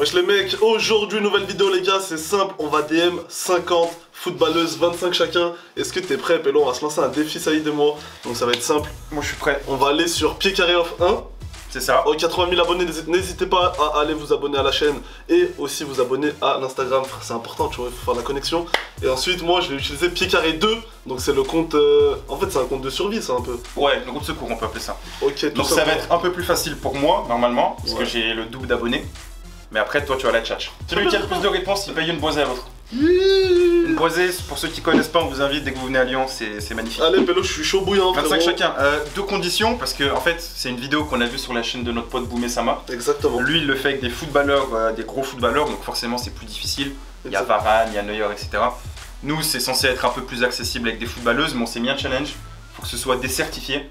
Wesh les mecs, aujourd'hui nouvelle vidéo les gars, c'est simple, on va DM 50 footballeuses, 25 chacun. Est-ce que t'es prêt Pélo? On va se lancer un défi Saïd et moi, donc ça va être simple. Moi je suis prêt. On va aller sur Pied Carré Off 1. C'est ça. Aux 80 000 abonnés, n'hésitez pas à aller vous abonner à la chaîne et aussi vous abonner à l'Instagram, c'est important, tu vois, il faut faire la connexion. Et ensuite, moi je vais utiliser Pied Carré 2, donc c'est le compte, en fait c'est un compte de survie, ça un peu. Ouais, le groupe de secours, on peut appeler ça. Ok, donc ça va être un peu plus facile pour moi, normalement, parce que j'ai le double d'abonnés. Mais après, toi tu vas la tchatch. Celui qui a le plus de réponses, il paye une boisée à l'autre. Une boisée, pour ceux qui connaissent pas, on vous invite dès que vous venez à Lyon, c'est magnifique. Allez Pélo, je suis chaud bouillant. 25 chacun, deux conditions, parce que en fait c'est une vidéo qu'on a vue sur la chaîne de notre pote Boumé Sama. Exactement. Lui il le fait avec des footballeurs, des gros footballeurs, donc forcément c'est plus difficile. Il y a Varane, il y a Neuer, etc. Nous c'est censé être un peu plus accessible avec des footballeuses, mais on s'est mis un challenge, faut que ce soit des certifiés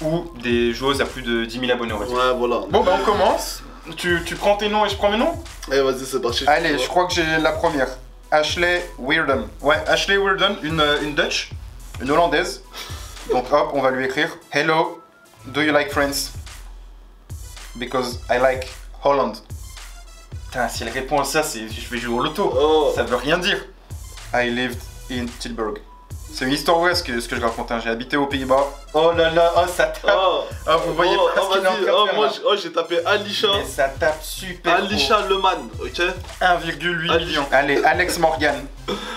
ou des joueuses à plus de 10 000 abonnés on va dire. Ouais voilà. Bon bah on commence, tu prends tes noms et je prends mes noms. Allez vas-y c'est parti. Allez, je crois que j'ai la première. Ashley Weirden. Ouais, Ashley Weirden, une Dutch, une Hollandaise. Donc hop, on va lui écrire Hello, do you like France? Because I like Holland. Putain, si elle répond à ça, je vais jouer au loto. Oh. Ça veut rien dire. I lived in Tilburg. C'est une histoire vraie ce que je raconte, hein. J'ai habité aux Pays-Bas. Oh là là, oh ça tape. Oh, vous voyez pas ce qu'il est en train de faire, moi là. j'ai tapé Alisha. Et ça tape super. Alisha Leman, ok. 1,8 million. Allez, Alex Morgan.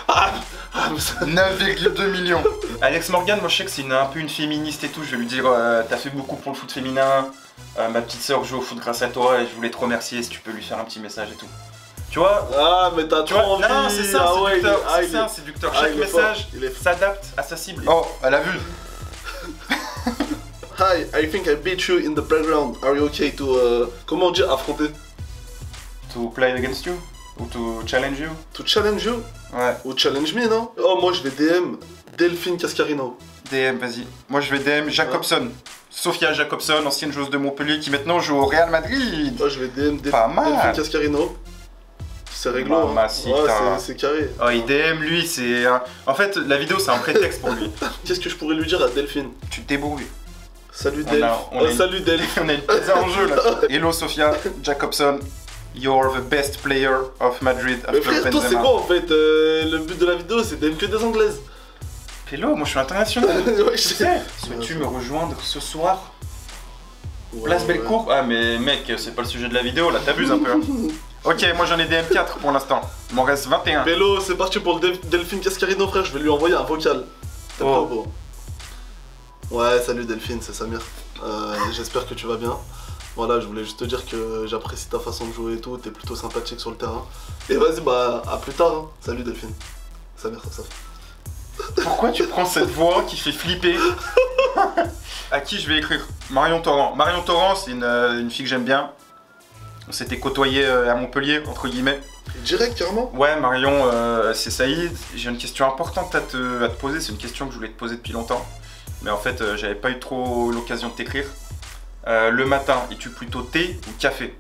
9,2 millions. Alex Morgan, moi je sais que c'est un peu une féministe et tout. Je vais lui dire t'as fait beaucoup pour le foot féminin. Ma petite soeur joue au foot grâce à toi et je voulais te remercier si tu peux lui faire un petit message et tout. Tu vois? Ah mais t'as trop envie. Non, c'est ça, ah, ouais, c'est ça, séducteur. Chaque message s'adapte à sa cible. Oh, elle a vu. Hi, I think I beat you in the playground. Are you okay to comment on dit affronter? To play against you? Ou to challenge you? To challenge you? Ouais. Ou challenge me, non? Oh, moi je vais DM Delphine Cascarino. DM, vas-y. Moi je vais DM Jacobson. Sophia Jacobson, ancienne joueuse de Montpellier qui maintenant joue au Real Madrid. Moi je vais DM Delphine Cascarino. C'est réglo. Bah, hein. Ouais, c'est carré. Oh, il DM lui, c'est. En fait, la vidéo c'est un prétexte pour lui. Qu'est-ce que je pourrais lui dire à Delphine? Tu te débrouilles. Salut Delphine. Salut Delphine. On a une pizza en jeu là. Hello Sophia Jacobson. You're the best player of Madrid after Mais frère, Benzema. toi c'est quoi en fait? Le but de la vidéo c'est DM que des anglaises. Hello, moi je suis international. Ouais, je sais. Souhaites-tu me rejoindre ce soir? Place Bellecour? Ah mais mec, c'est pas le sujet de la vidéo là, t'abuses un peu. Hein. Ok, moi j'en ai DM 4 pour l'instant. Il m'en reste 21. Pélo, c'est parti pour le Delphine Cascarino frère, je vais lui envoyer un vocal. T'es pas beau? Ouais, salut Delphine, c'est Samir. J'espère que tu vas bien. Voilà, je voulais juste te dire que j'apprécie ta façon de jouer et tout, t'es plutôt sympathique sur le terrain. Et vas-y, bah à plus tard. Hein. Salut Delphine. Samir, ça. Pourquoi tu prends cette voix qui fait flipper? À qui je vais écrire? Marion Torrent. Marion Torrent, c'est une fille que j'aime bien. On s'était côtoyé à Montpellier, entre guillemets. Direct, carrément? Ouais, Marion, c'est Saïd. J'ai une question importante à te poser. C'est une question que je voulais te poser depuis longtemps. Mais en fait, j'avais pas eu trop l'occasion de t'écrire. Le matin, es-tu plutôt thé ou café?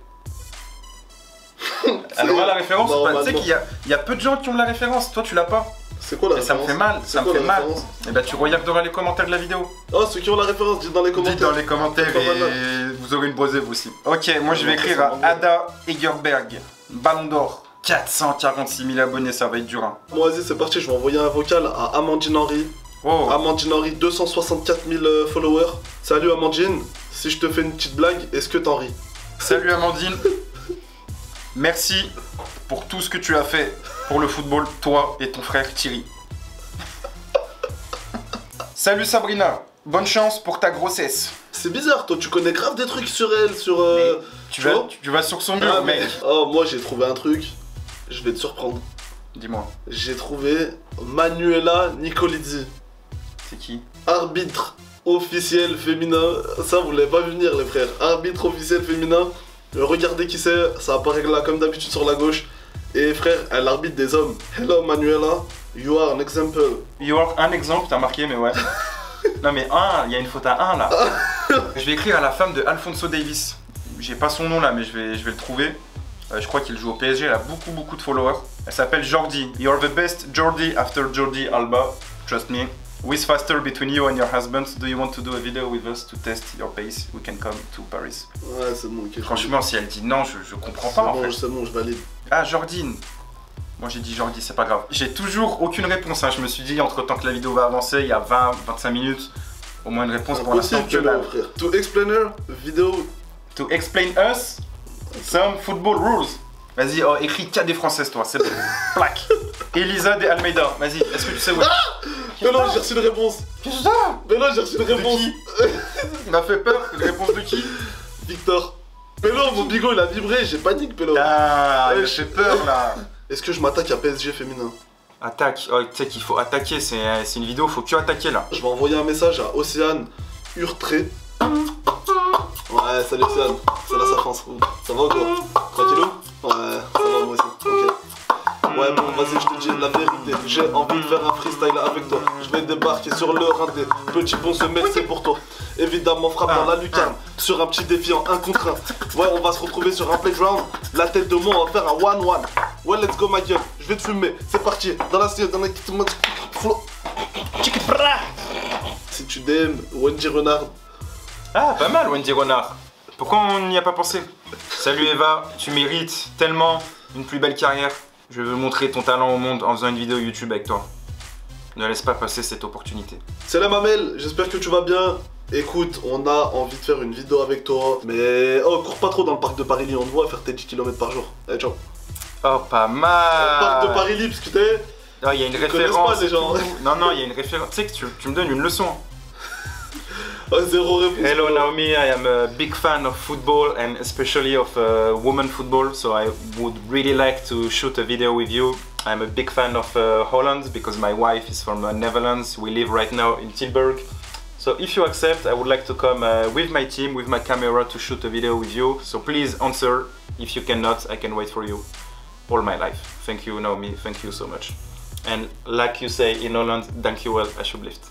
Alors là, la référence, tu sais qu'il y a peu de gens qui ont la référence. Toi, tu l'as pas. C'est quoi la référence? Ça me fait mal, ça me fait mal. Et bah tu regarderas les commentaires de la vidéo. Oh, ceux qui ont la référence, dites dans les commentaires. Dites dans les commentaires et vous aurez une boisée vous aussi. Ok, moi je vais écrire à Ada Egerberg, Ballon d'Or, 446 000 abonnés, ça va être dur. Hein. Bon vas-y, c'est parti, je vais envoyer un vocal à Amandine Henry. Oh. Amandine Henry, 264 000 followers. Salut Amandine, si je te fais une petite blague, est-ce que t'en ris? Salut Amandine. Merci pour tout ce que tu as fait pour le football, toi et ton frère Thierry. Salut Sabrina, bonne chance pour ta grossesse. C'est bizarre, toi tu connais grave des trucs sur elle, sur... Tu vas sur son mur, mec. Oh, moi j'ai trouvé un truc, je vais te surprendre. Dis-moi. J'ai trouvé Manuela Nicolizzi. C'est qui? Arbitre officiel féminin. Ça vous l'avez pas vu venir les frères. Arbitre officiel féminin. Regardez qui c'est, ça apparaît là comme d'habitude sur la gauche. Et frère, elle arbitre des hommes. Hello Manuela, you are an example. You are an exemple, t'as marqué, mais ouais. Non mais il y a une faute à 1 là. Je vais écrire à la femme de Alphonso Davies. J'ai pas son nom là, mais je vais le trouver. Je crois qu'il joue au PSG, elle a beaucoup de followers. Elle s'appelle Jordi. You're the best Jordi after Jordi Alba. Trust me. Who is faster between you and your husband? Do you want to do a video with us to test your pace? We can come to Paris. Ouais, c'est bon, ok. Franchement, si elle dit non, je comprends pas en fait. C'est bon, je valide. Ah, Jordine. Moi j'ai dit Jordi, c'est pas grave. J'ai toujours aucune réponse, hein. Je me suis dit, entre temps que la vidéo va avancer, il y a 20-25 minutes, au moins une réponse pour l'instant. Que là, frère. To explain her, vidéo. To explain us some football rules. Vas-y, oh, écris qu'il y a des françaises, toi, c'est bon. Plaque. Elisa de Almeida, vas-y, est-ce que tu sais où Mais non, j'ai reçu une réponse. Qu'est-ce que ça? Mais non, j'ai reçu une réponse. De qui? Il m'a fait peur, une réponse de qui? Victor. Pélo, mon bigot il a vibré, j'ai panique, Pélo. Ah, il a fait peur là. Est-ce que je m'attaque à PSG féminin? Attaque, oh, tu sais qu'il faut attaquer, c'est une vidéo, faut que attaquer là. Je vais envoyer un message à Océane Urtré. Ouais, salut Océane, c'est là sa France. Ça va ou quoi? Tranquillou? Ouais, ça va moi aussi, ok. Ouais bon, vas-y, je te dis la vérité. J'ai envie de faire un freestyle avec toi. Je vais débarquer sur le rinté. Petit bon se mettre, c'est pour toi. Évidemment, frappe dans la lucarne. Sur un petit défi en 1 contre 1. Ouais, on va se retrouver sur un playground. La tête de moi, on va faire un 1-1. Ouais, let's go, ma gueule. Je vais te fumer. C'est parti. Dans la si tu DM Wendy Renard. Ah, pas mal, Wendy Renard. Pourquoi on n'y a pas pensé? Salut Eva, tu mérites tellement une plus belle carrière. Je veux montrer ton talent au monde en faisant une vidéo YouTube avec toi. Ne laisse pas passer cette opportunité. Salam Amel, j'espère que tu vas bien. Écoute, on a envie de faire une vidéo avec toi. Mais oh, cours pas trop dans le parc de Paris-Lille, on te voit faire tes 10 km par jour. Allez, ciao. Oh, pas mal. Le parc de Paris-Lille, parce que t'es... Non, il y a une référence. Pas, les gens. Non, il y a une référence. Tu sais que tu me donnes une leçon. Oh, zéro réponse. Hello Naomi, I am a big fan of football and especially of women football, so I would really like to shoot a video with you. I'm a big fan of Holland because my wife is from the Netherlands. We live right now in Tilburg. So if you accept, I would like to come with my team, with my camera to shoot a video with you. So please answer. If you cannot, I can wait for you all my life. Thank you Naomi, thank you so much. And like you say in Holland, dank je wel alsjeblieft.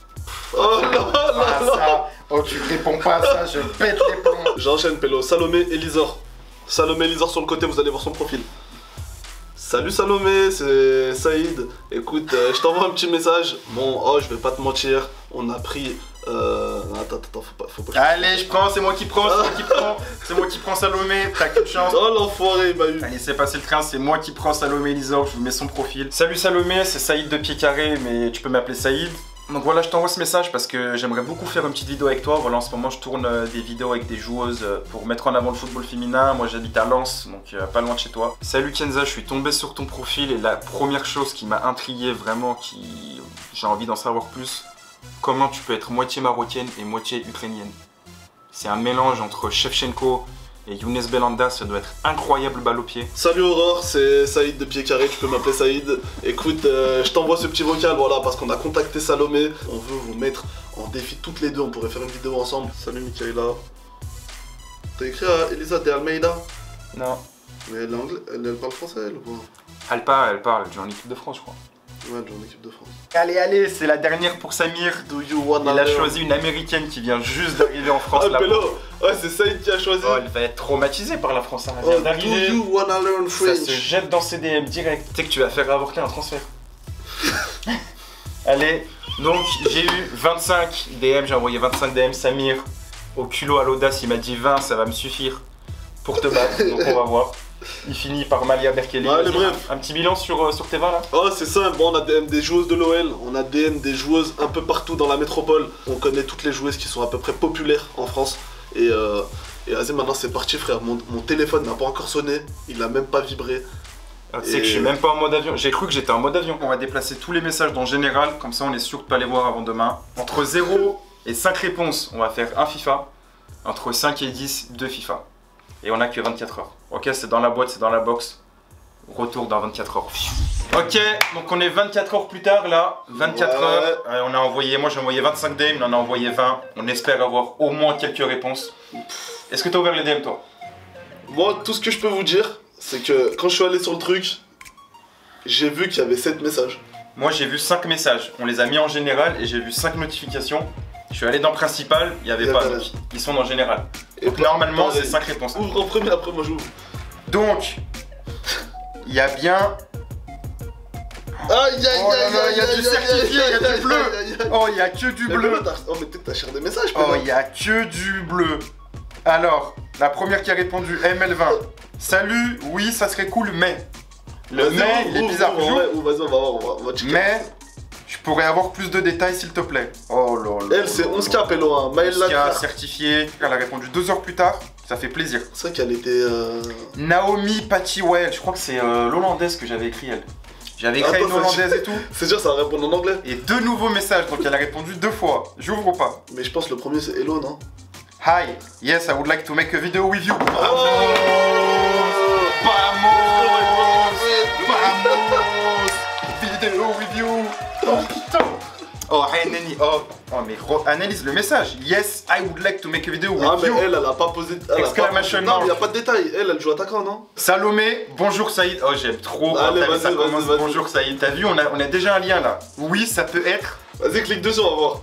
Oh là là là. Oh, tu réponds pas à ça, je pète les plombs. J'enchaîne, Pélo. Salomé Elisor. Salomé Elisor sur le côté, vous allez voir son profil. Salut Salomé, c'est Saïd. Écoute, je t'envoie un petit message. Bon, oh, je vais pas te mentir. On a pris. Attends, faut pas. Allez, je prends, c'est moi qui prends, c'est moi qui prends Salomé, t'as qu'une chance. Oh l'enfoiré, il m'a eu. Allez, c'est passé le train, c'est moi qui prends Salomé Elisor, je vous mets son profil. Salut Salomé, c'est Saïd de Pied Carré, mais tu peux m'appeler Saïd. Donc voilà, je t'envoie ce message parce que j'aimerais beaucoup faire une petite vidéo avec toi. Voilà, en ce moment, je tourne des vidéos avec des joueuses pour mettre en avant le football féminin. Moi, j'habite à Lens, donc pas loin de chez toi. Salut Kenza, je suis tombé sur ton profil et la première chose qui m'a intrigué vraiment, j'ai envie d'en savoir plus, comment tu peux être moitié marocaine et moitié ukrainienne? C'est un mélange entre Shevchenko et Younes Belhanda, ça doit être incroyable balle au pied. Salut Aurore, c'est Saïd de Pied Carré, tu peux m'appeler Saïd. Écoute, je t'envoie ce petit vocal, voilà, parce qu'on a contacté Salomé. On veut vous mettre en défi toutes les deux, on pourrait faire une vidéo ensemble. Salut Michaela. T'as écrit à Elisa de Almeida? Non. Mais elle est anglaise, elle parle français elle ou quoi? Elle parle, elle joue en équipe de France je crois. Ouais, elle joue en équipe de France. Allez, c'est la dernière pour Samir. Il a choisi une américaine qui vient juste d'arriver en France. Ah, Pélo, ouais, c'est Saïd qui a choisi. Oh, elle va être traumatisée par la France. Elle vient d'arriver. Do you wanna learn French? Ça se jette dans ses DM direct. Tu sais que tu vas faire avorter un transfert. Allez, donc j'ai eu 25 DM, j'ai envoyé 25 DM. Samir, au culot, à l'audace, il m'a dit 20, ça va me suffire pour te battre. Donc on va voir. Il finit par Malia Berkeley. Allez, bref. Un petit bilan sur tes 20 là. Oh, c'est simple. Bon, on a DM des joueuses de l'OL, on a DM des joueuses un peu partout dans la métropole. On connaît toutes les joueuses qui sont à peu près populaires en France. Et vas-y, maintenant c'est parti, frère. Mon téléphone n'a pas encore sonné, il n'a même pas vibré. Ah, tu sais que je suis même pas en mode avion. J'ai cru que j'étais en mode avion. On va déplacer tous les messages dans général, comme ça on est sûr de pas les voir avant demain. Entre 0 et 5 réponses, on va faire un FIFA. Entre 5 et 10, 2 FIFA. Et on a que 24 heures. Ok, c'est dans la boîte, c'est dans la box. Retour dans 24 heures. Ok, donc on est 24 heures plus tard là. 24 heures. On a envoyé, moi j'ai envoyé 25 DM, on en a envoyé 20. On espère avoir au moins quelques réponses. Est-ce que t'as ouvert les DM toi? Moi, tout ce que je peux vous dire, c'est que quand je suis allé sur le truc, j'ai vu qu'il y avait 7 messages. Moi j'ai vu 5 messages. On les a mis en général et j'ai vu 5 notifications. Je suis allé dans principal, il n'y avait pas. Donc, ils sont dans général. Donc normalement c'est 5 réponses. Ouvre en premier, après moi j'ouvre. Donc, il y a bien... Aïe aïe Oh aïe là là, aïe il y a du aïe, certifié, aïe, il y a aïe, du bleu. aïe, aïe, aïe. Oh, il y a que du Mais bleu. oh mais t'as cher des messages, Oh, il y a que du bleu. Alors, la première qui a répondu, ML20. Salut, oui, ça serait cool, mais. Le mais, il est bizarre. Vas-y, on va voir, on va checker. Mais, je pourrais avoir plus de détails, s'il te plaît. Oh là là. Elle, c'est 11K, Pélo, hein. Maël 11K Lacroix. certifié. Elle a répondu 2 heures plus tard. Ça fait plaisir. C'est vrai qu'elle était. Naomi Patiwell. Je crois que c'est l'hollandaise que j'avais écrit, elle. J'avais écrit Attends, une hollandaise et tout. C'est sûr, ça va répondre en anglais. Et 2 nouveaux messages, donc elle a répondu 2 fois. J'ouvre ou pas? Mais je pense que le premier, c'est Hello, non? Hi, yes, I would like to make a video with you. Oh Vamos! Vidéo with you! Oh putain! Oh, hey Neni, oh mais analyse le message. Yes, I would like to make a video with Ah, mais you. elle a pas posé. Exclamation Non, mark. mais y a pas de détail. Elle joue attaquant, non? Salomé, bonjour Saïd. Oh, j'aime trop. Allez, T'as vu, ça vas-y, commence vas-y. bonjour Saïd. T'as vu, on a déjà un lien là. Oui, ça peut être. Vas-y, clique dessus, on va voir.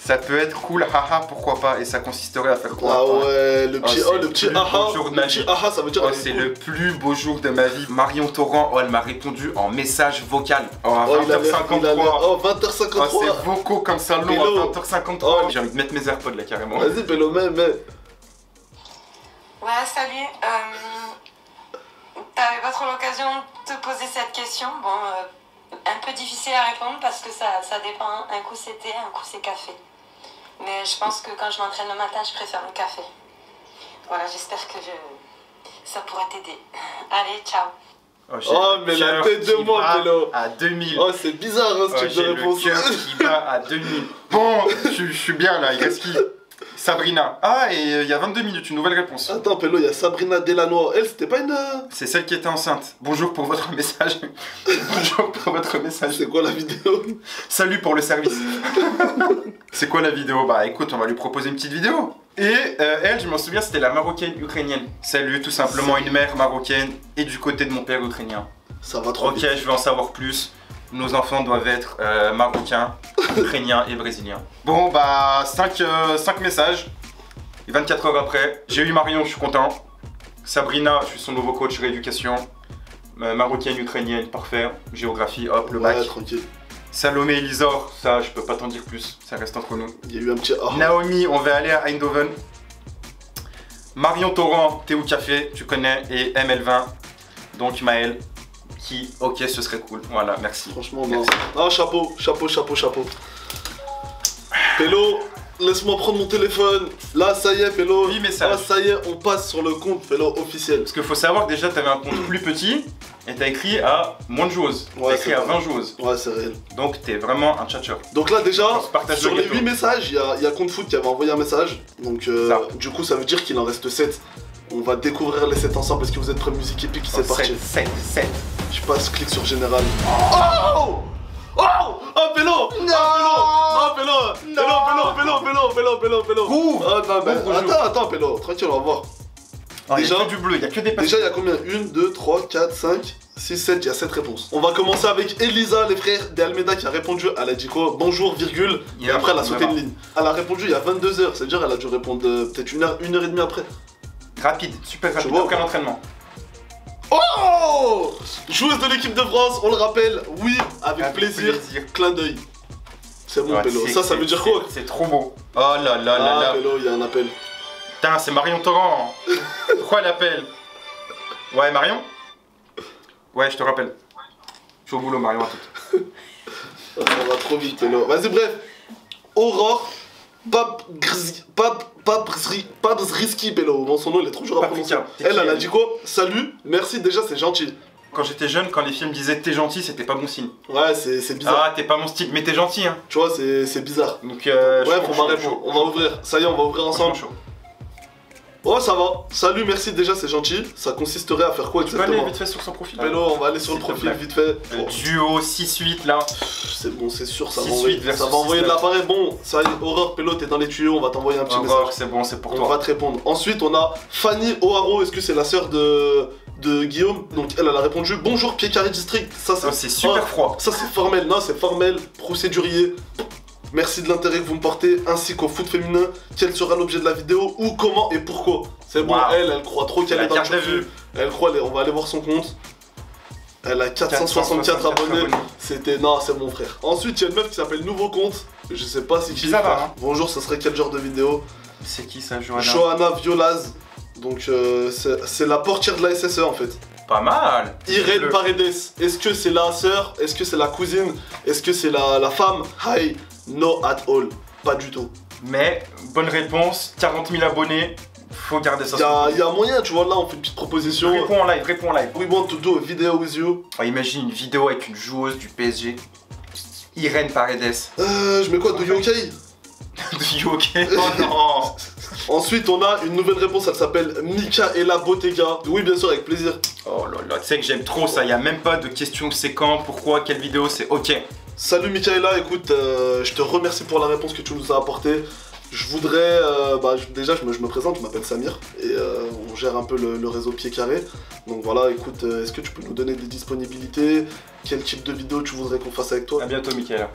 Ça peut être cool, haha, pourquoi pas. Et ça consisterait à faire quoi? Ah ouais, le petit c'est le petit le plus aha. beau jour de Le ma petit vie. aha, ça veut dire. Oh, elle est c'est cool. le plus beau jour de ma vie. Marion Torrent, oh, elle m'a répondu en message vocal. Oh, à Oh, il a l'air- 20h53. Oh, Oh, 20h53. c'est vocaux comme ça long Pélo. à 20h53. Oh. J'ai envie de mettre mes AirPods là carrément. Vas-y, Pélo, mais. Ouais, salut. T'avais pas trop l'occasion de te poser cette question. Bon, un peu difficile à répondre parce que ça dépend. Un coup c'est thé, un coup c'est café. Mais je pense que quand je m'entraîne le matin, je préfère le café. Voilà, j'espère que ça pourra t'aider. Allez, ciao. J'ai Oh, le mais la cœur tête de qui moi, bat Pélo. à 2000. Oh, c'est bizarre, hein, ce Oh, type j'ai de le réponse. cœur qui bat à 2000. Bon, je suis bien là, il reste qui? Sabrina. Ah, et il y a 22 minutes, une nouvelle réponse. Attends, Pélo, il y a Sabrina Delanoë. Elle, c'était pas une. C'est celle qui était enceinte. Bonjour pour votre message. Bonjour pour votre message. C'est quoi la vidéo? Salut pour le service. C'est quoi la vidéo? Bah écoute, on va lui proposer une petite vidéo. Et elle, je m'en souviens, c'était la marocaine ukrainienne. Salut, tout simplement une mère marocaine et du côté de mon père ukrainien. Ça va trop Ok, vite. je veux en savoir plus. Nos enfants doivent être marocains, ukrainiens et brésiliens. Bon, bah 5 messages. Et 24 heures après, j'ai eu Marion, je suis content. Sabrina, je suis son nouveau coach rééducation. Marocaine, ukrainienne, parfait. Géographie, hop, le bac. Ouais, tranquille. Salomé Elisor, ça je peux pas t'en dire plus, ça reste entre nous. Il y a eu un petit ah. Naomi, on va aller à Eindhoven. Marion Torrent, thé ou café, tu connais, et ML20, donc Maël, qui, ok, ce serait cool. Voilà, merci. Franchement, non. Merci. Ah, chapeau. Pélo, laisse-moi prendre mon téléphone. Là, ça y est, Pélo. 8 messages. Ah, ça y est, on passe sur le compte Pélo officiel. Parce qu'il faut savoir que déjà, t'avais un compte plus petit, et t'as écrit à moins de joueuses. Ouais, T'as écrit c'est à vrai. 20 joueuses. Ouais, c'est réel. Donc t'es vraiment un tchatcher. Donc là, déjà, On se partage sur le les gâteau. 8 messages, il y a Compte Foot qui avait envoyé un message. Donc, Ça. du coup, ça veut dire qu'il en reste 7. On va découvrir les 7 ensemble. Est-ce que vous êtes prêts, musique épique? C'est parti. 7. Je passe, clic sur général. Oh! Oh! Oh, Pélo! Non! Oh, Pélo! Pélo! Ouvre! Oh, non, mais Ouvre, attends, Pélo, tranquille, on va voir. Il y a Déjà- que du bleu, il y a que des passes. Déjà, il y a combien? 1, 2, 3, 4, 5, 6, 7, il y a 7 réponses. On va commencer avec Elisa, les frères d'Almeida, qui a répondu. Elle a dit quoi? Bonjour, virgule. Et Yeah, après, elle a sauté voilà. une ligne. Elle a répondu il y a 22 heures, c'est-à-dire elle a dû répondre peut-être une heure et demie après. Rapide, super rapide, vois. aucun entraînement. Oh! Joueuse de l'équipe de France, on le rappelle, oui, avec plaisir. Clin d'œil. C'est bon, Ouais, Pélo. c'est- Ça veut dire quoi? C'est trop beau. Oh là là là Ah, là. Pélo, il y a un appel. Putain, c'est Marion Torrent. Pourquoi elle appelle? Ouais, Marion? Ouais, je te rappelle. Je suis au boulot, Marion, à tout. Ça va trop vite, Pélo. Vas-y, bref. Aurore Papzriski, Pélo. Bon, son nom, il est trop dur à prononcer. Paprika. Elle a dit quoi? Salut, merci, déjà, c'est gentil. Quand j'étais jeune, quand les films disaient t'es gentil, c'était pas bon signe. Ouais, c'est bizarre. Ah, t'es pas mon style, mais t'es gentil, hein. Tu vois, c'est bizarre. Donc, Bref, chaud, on va chaud, répondre. chaud. On va ouvrir. Ça y est, on va ouvrir ensemble. Franchement, chaud. Oh, ça va. Salut, merci, déjà, c'est gentil. Ça consisterait à faire quoi Tu peux aller exactement? vite fait sur son profil? Pélo, on va aller sur le S'il te profil plaît. vite fait. Le Bon, duo 6-8 là. c'est bon, c'est sûr, ça va 6-8 envoyer, versus ça va envoyer de 6-9. l'appareil. Bon, ça y est, Aurore, Pélo, t'es dans les tuyaux, on va t'envoyer un petit Encore, message. c'est bon, c'est pour On toi. va te répondre. Ensuite, on a Fanny O'Haro. Est-ce que c'est la sœur de Guillaume? Donc, elle a répondu bonjour, Pied Carré District. Ça, Oh, c'est super Oh, froid. Ça, c'est formel. Non, c'est formel, procédurier. Merci de l'intérêt que vous me portez, ainsi qu'au foot féminin. Quel sera l'objet de la vidéo? Où, comment et pourquoi? C'est bon, Wow. elle croit trop qu'elle La est dans le garde à turfu. vue. Elle croit, on va aller voir son compte. Elle a 464 abonnés. C'était... Non, c'est mon frère. Ensuite, il y a une meuf qui s'appelle Nouveau Compte. Je sais pas si qui. Ça va, hein. Bonjour, ce serait quel genre de vidéo? C'est qui ça, Johanna? Johanna Violaz. Donc, c'est la portière de la SSE en fait. Pas mal. Irène Paredes. Est-ce que c'est la sœur? Est-ce que c'est la cousine? Est-ce que c'est la femme? Hi, no at all. Pas du tout. Mais, bonne réponse, 40 000 abonnés. Faut garder ça. Il y a moyen, tu vois, là on fait une petite proposition. Réponds en live, réponds en live. We want to do a video with you. Oh, imagine une vidéo avec une joueuse du PSG. Irène Paredes. Je mets quoi? Do you okay? Do you okay? Oh non. Ensuite on a une nouvelle réponse, elle s'appelle Michaela Bottega. Oui bien sûr, avec plaisir. Oh là là, tu sais que j'aime trop ça, il y a même pas de question c'est quand, pourquoi, quelle vidéo, c'est ok. Salut Michaela, écoute, je te remercie pour la réponse que tu nous as apportée. Je voudrais, déjà je me présente, je m'appelle Samir et on gère un peu le réseau Pied Carré. Donc voilà, écoute, est-ce que tu peux nous donner des disponibilités? Quel type de vidéo tu voudrais qu'on fasse avec toi? A bientôt Michaela.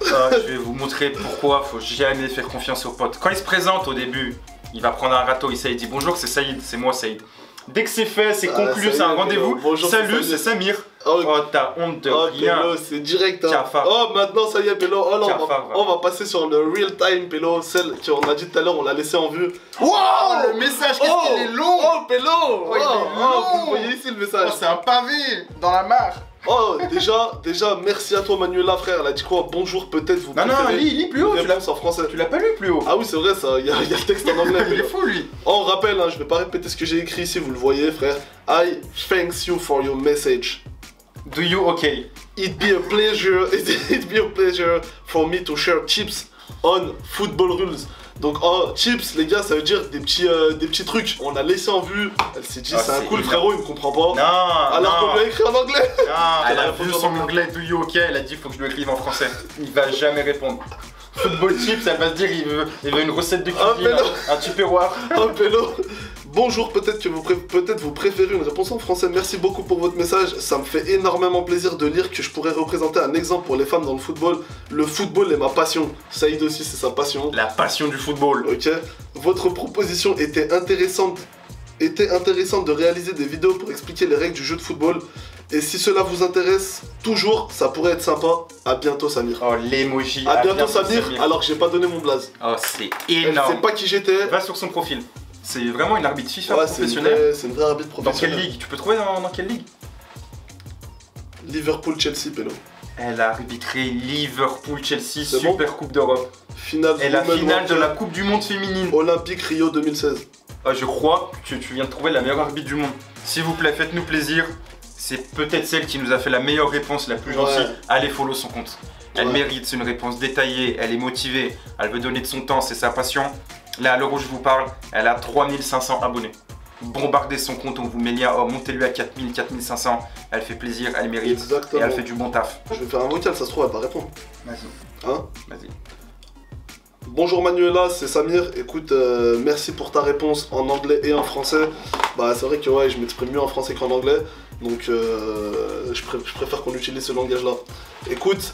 Je vais vous montrer pourquoi faut jamais faire confiance aux potes. Quand il se présente au début, il va prendre un râteau, il dit bonjour c'est Saïd, c'est moi Saïd. Dès que c'est fait, c'est conclu, c'est un rendez-vous. Salut, c'est Samir. Oh, t'as honte de rien. Pélo, c'est direct. Hein. Cafard. Oh, maintenant, ça y est, Pélo. Oh, là, Cafard, on va passer sur le real time, Pélo. Celle qu'on a dit tout à l'heure, on l'a laissé en vue. Wow, le message, qu'est-ce qu'il est long. Oh, Pélo. Oh, il est long. Vous voyez ici le message. Oh, c'est un pavé dans la mare. Oh, déjà, merci à toi, Manuela, frère. Elle a dit quoi? Bonjour, peut-être vous préférez. Non, lis plus haut. Tu l'as en français. Tu l'as pas lu plus haut. Ah oui, c'est vrai, ça. Il y a le texte en anglais. Il est fou, lui. Oh, on rappelle, hein, je vais pas répéter ce que j'ai écrit ici, vous le voyez, frère. I thanks you for your message. Do you okay? It'd be a pleasure for me to share tips on football rules. Donc oh, chips les gars, ça veut dire des petits trucs. On l'a laissé en vue, elle s'est dit c'est un cool frérot, il me comprend pas. Non. Alors qu'on lui a écrit en anglais. Non, elle a vu son anglais do you okay, elle a dit faut que je lui écrive en français. Il va jamais répondre. Football chips, elle va se dire il veut une recette de cuisine, un tupperware. Oh Pélo. Bonjour, peut-être que vous préférez une réponse en français. Merci beaucoup pour votre message. Ça me fait énormément plaisir de lire que je pourrais représenter un exemple pour les femmes dans le football. Le football est ma passion. Saïd aussi, c'est sa passion. La passion du football. Ok. Votre proposition était intéressante de réaliser des vidéos pour expliquer les règles du jeu de football. Et si cela vous intéresse toujours, ça pourrait être sympa. À bientôt Samir. Oh l'emoji. À bientôt Samir, alors que j'ai pas donné mon blaze. Oh c'est énorme. Elle sait pas qui j'étais. Va sur son profil. C'est vraiment une arbitre FIFA professionnelle. C'est une vraie arbitre professionnelle. Dans quelle ligue? Tu peux trouver dans quelle ligue? Liverpool-Chelsea, Pélo. Elle a arbitré Liverpool-Chelsea, Super bon Coupe d'Europe. Et la finale de la Coupe du Monde féminine. Olympique Rio 2016. Je crois que tu viens de trouver la meilleure arbitre du monde. S'il vous plaît, faites-nous plaisir. C'est peut-être celle qui nous a fait la meilleure réponse, la plus gentille. Allez follow son compte. Elle mérite, c'est une réponse détaillée, elle est motivée, elle veut donner de son temps, c'est sa passion. Là, à l'heure où je vous parle, elle a 3500 abonnés. Bombardez son compte, on vous met lien, montez-lui à 4000, 4500. Elle fait plaisir, elle mérite. Exactement. Et elle fait du bon taf. Je vais faire un vocal, ça se trouve, elle va répondre. Vas-y. Hein? Vas-y. Bonjour Manuela, c'est Samir. Écoute, merci pour ta réponse en anglais et en français. Bah, c'est vrai que ouais, je m'exprime mieux en français qu'en anglais. Donc, je préfère qu'on utilise ce langage-là. Écoute,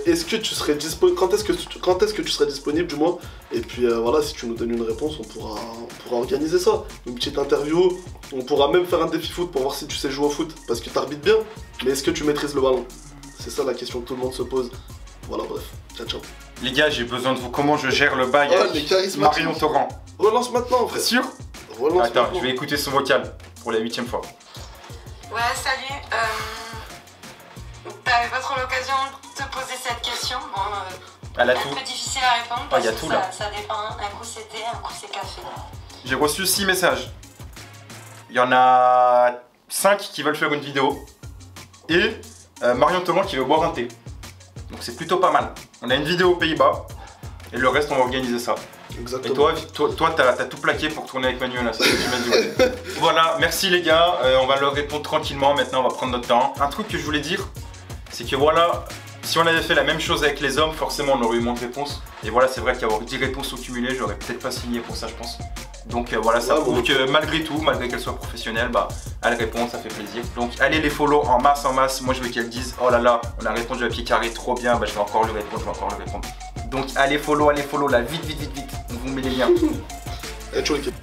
est-ce que tu serais disponible? Quand est-ce que tu serais disponible du moins? Et puis voilà, si tu nous donnes une réponse, on pourra organiser ça. Une petite interview. On pourra même faire un défi foot pour voir si tu sais jouer au foot. Parce que t'arbitres bien, mais est-ce que tu maîtrises le ballon? C'est ça la question que tout le monde se pose. Voilà, bref. Ciao, ciao. Les gars, j'ai besoin de vous. Comment je gère le bail avec Marion Torrent? Relance maintenant, frère. Sûr? Relance Attends, maintenant. je vais écouter son vocal pour la 8ème fois. Ouais, salut. T'avais pas trop l'occasion de te poser cette question. Bon, Elle a un tout. peu difficile à répondre Ah, parce y a que tout, là. ça dépend. Un coup c'est thé, un coup c'est café. J'ai reçu 6 messages. Il y en a 5 qui veulent faire une vidéo. Et Marion Torrent qui veut boire un thé. Donc c'est plutôt pas mal. On a une vidéo aux Pays-Bas. Et le reste, on va organiser ça. Exactement. Et toi, t'as tout plaqué pour tourner avec Manuel, c'est ce que tu m'as dit. Voilà, merci les gars. On va leur répondre tranquillement. Maintenant, on va prendre notre temps. Un truc que je voulais dire, c'est que voilà, si on avait fait la même chose avec les hommes, forcément, on aurait eu moins de réponses. Et voilà, c'est vrai qu'avoir 10 réponses au cumulé, j'aurais peut-être pas signé pour ça, je pense. Donc voilà, ça prouve que malgré tout, malgré qu'elle soit professionnelle, bah, elle répond, ça fait plaisir. Donc allez les follow en masse, Moi, je veux qu'elle dise, oh là là, on a répondu à pied carré, trop bien. Bah, je vais encore lui répondre, Donc allez follow là, vite. On vous met les liens. Et ciao l'équipe.